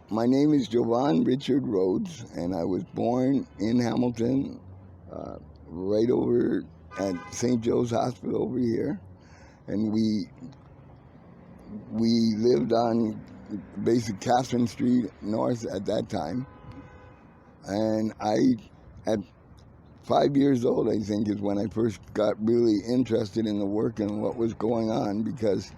My name is Jovaune Rhodes, and I was born in Hamilton, right over at St. Joe's Hospital over here. And we lived on basic Catherine Street North at that time. And at 5 years old, I think, is when I first got really interested in the work and what was going on, because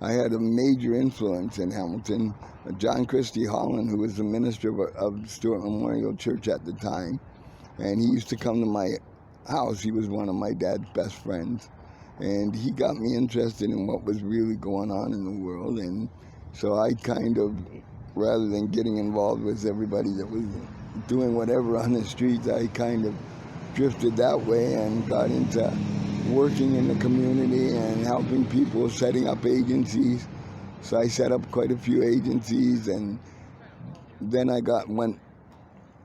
I had a major influence in Hamilton. John Christie Holland, who was the minister of Stewart Memorial Church at the time, and he used to come to my house. He was one of my dad's best friends, and he got me interested in what was really going on in the world. And so I kind of, rather than getting involved with everybody that was doing whatever on the streets, I kind of drifted that way and got into working in the community and helping people, setting up agencies. So I set up quite a few agencies, and then there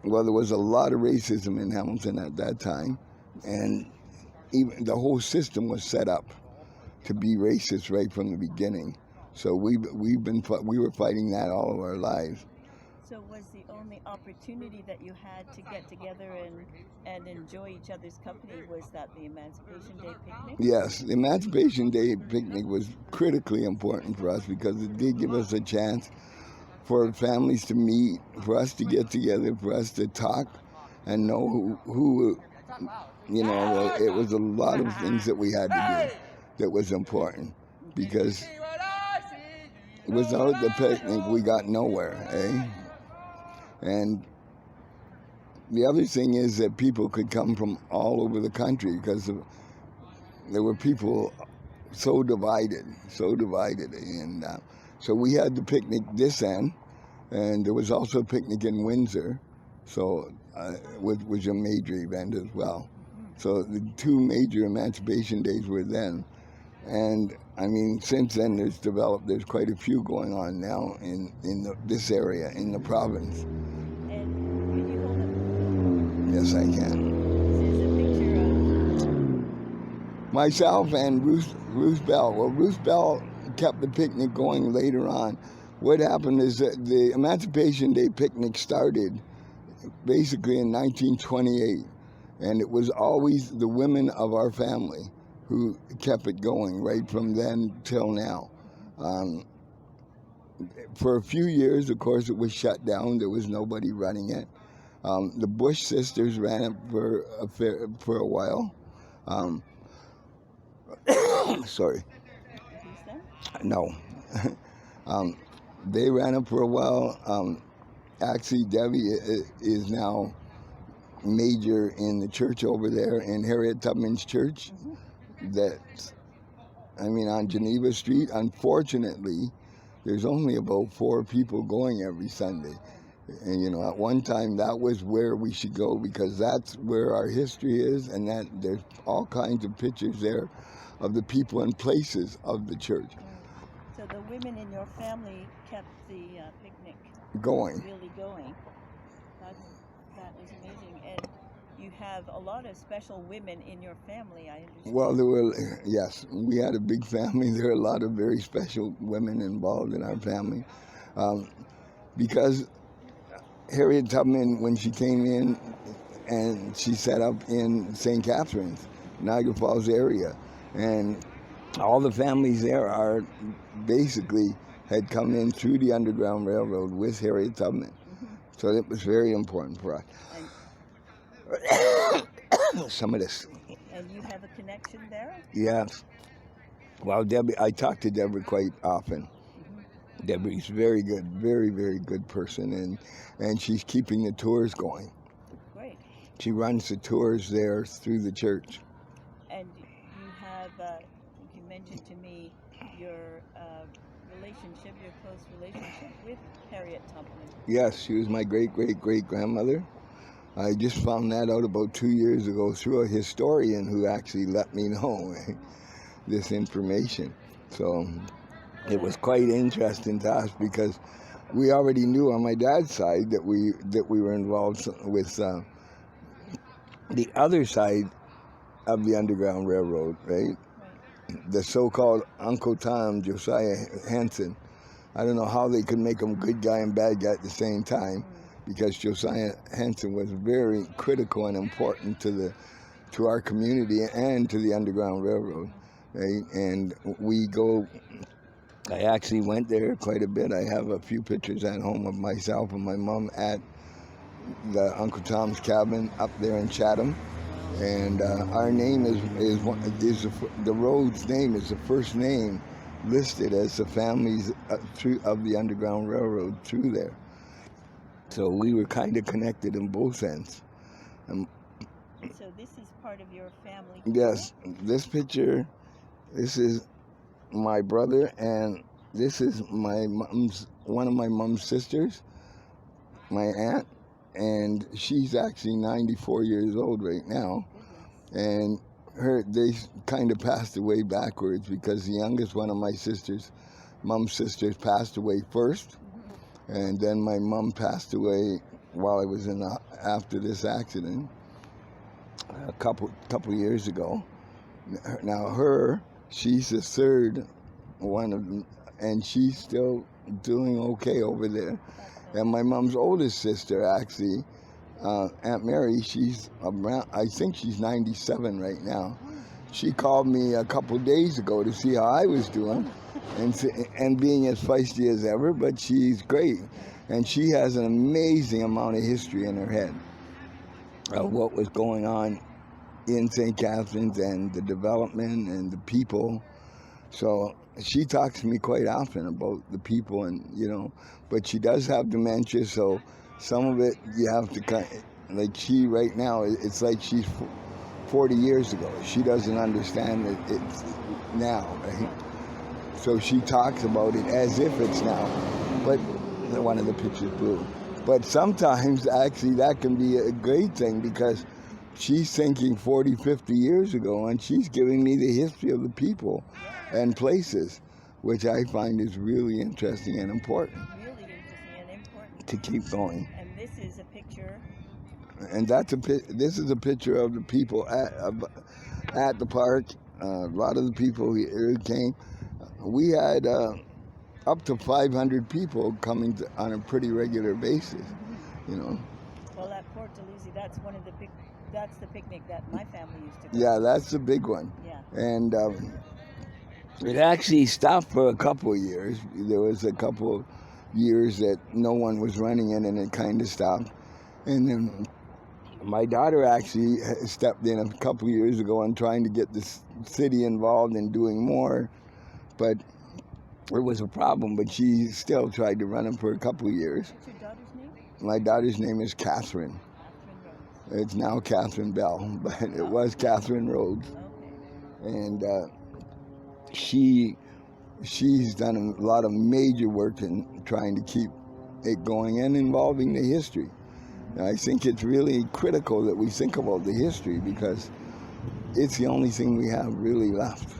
was a lot of racism in Hamilton at that time, and even the whole system was set up to be racist right from the beginning. So we were fighting that all of our lives. So was the only opportunity that you had to get together and enjoy each other's company, was that the Emancipation Day Picnic? Yes, the Emancipation Day Picnic was critically important for us because it did give us a chance for families to meet, for us to get together, for us to talk and know who it was a lot of things that we had to do that was important, because without the picnic we got nowhere, eh? And the other thing is that people could come from all over the country, because there were people so divided. And so we had the picnic this end, and there was also a picnic in Windsor, so which was a major event as well. So the two major Emancipation Days were then. And I mean, since then there's quite a few going on now in this area, in the province. And can you hold Yes, I can. This is a picture of Myself and Ruth Bell. Well, Ruth Bell kept the picnic going later on. What happened is that the Emancipation Day Picnic started basically in 1928, and it was always the women of our family who kept it going right from then till now. For a few years, of course, it was shut down. There was nobody running it. The Bush sisters ran it for a while. Sorry. No. They ran it for a while. Actually, Debbie is now major in the church over there, in Harriet Tubman's church. On Geneva Street. Unfortunately, there's only about 4 people going every Sunday. And at one time that was where we should go, because that's where our history is, and that there's all kinds of pictures there of the people and places of the church. So the women in your family kept the picnic Going. really going. That is amazing. And you have a lot of special women in your family, I understand. Well, yes, we had a big family. There are a lot of very special women involved in our family. Because Harriet Tubman, when she came in and she set up in St. Catharines, Niagara Falls area, and all the families there are basically had come in through the Underground Railroad with Harriet Tubman. Mm-hmm. So it was very important for us. Some of this. And you have a connection there? Yes. Well, I talk to Deborah quite often. Mm-hmm. Deborah's very good, very, very good person, and she's keeping the tours going. Great. She runs the tours there through the church. And you have, you mentioned to me your close relationship with Harriet Tubman. Yes, she was my great-great-great-grandmother. I just found that out about 2 years ago through a historian who actually let me know this information. So it was quite interesting to us, because we already knew on my dad's side that we were involved with the other side of the Underground Railroad, right? The so-called Uncle Tom, Josiah Henson, I don't know how they could make him good guy and bad guy at the same time, because Josiah Henson was very critical and important to our community and to the Underground Railroad, right? And I actually went there quite a bit. I have a few pictures at home of myself and my mom at the Uncle Tom's Cabin up there in Chatham. And our name the Rhodes name is the first name listed as the families of the Underground Railroad through there. So we were kind of connected in both ends. So this is part of your family? Yes, this picture, this is my brother, and this is one of my mom's sisters, my aunt, and she's actually 94 years old right now. And they kind of passed away backwards, because the youngest one of my mom's sisters passed away first, and then my mom passed away while I was after this accident a couple years ago. Now she's the third one of them, and she's still doing okay over there. And my mom's oldest sister, actually, Aunt Mary, she's around, I think she's 97 right now. She called me a couple days ago to see how I was doing, and being as feisty as ever, but she's great. And she has an amazing amount of history in her head of what was going on in St. Catharines and the development and the people. So she talks to me quite often about the people, and but she does have dementia, so some of it you have to like she right now, it's like she's 40 years ago. She doesn't understand that it's now, right? So she talks about it as if it's now. But one of the pictures blue. But sometimes actually that can be a great thing, because she's thinking 40, 50 years ago, and she's giving me the history of the people and places, which I find is really interesting and important. Really interesting and important. To keep going. And this is a picture. And this is a picture of the people at the park. A lot of the people here came. We had up to 500 people coming on a pretty regular basis, Well, at Port Dalhousie, that's the picnic that my family used to go to. Yeah, that's the big one. Yeah. And it actually stopped for a couple of years. There was a couple of years that no one was running it, and it kind of stopped. And then my daughter actually stepped in a couple of years ago on trying to get the city involved in doing more, but it was a problem. But she still tried to run it for a couple of years. What's your daughter's name? My daughter's name is Catherine. It's now Catherine Bell, but it was Catherine Rhodes. Okay. And she's done a lot of major work in trying to keep it going and involving the history. And I think it's really critical that we think about the history, because it's the only thing we have really left,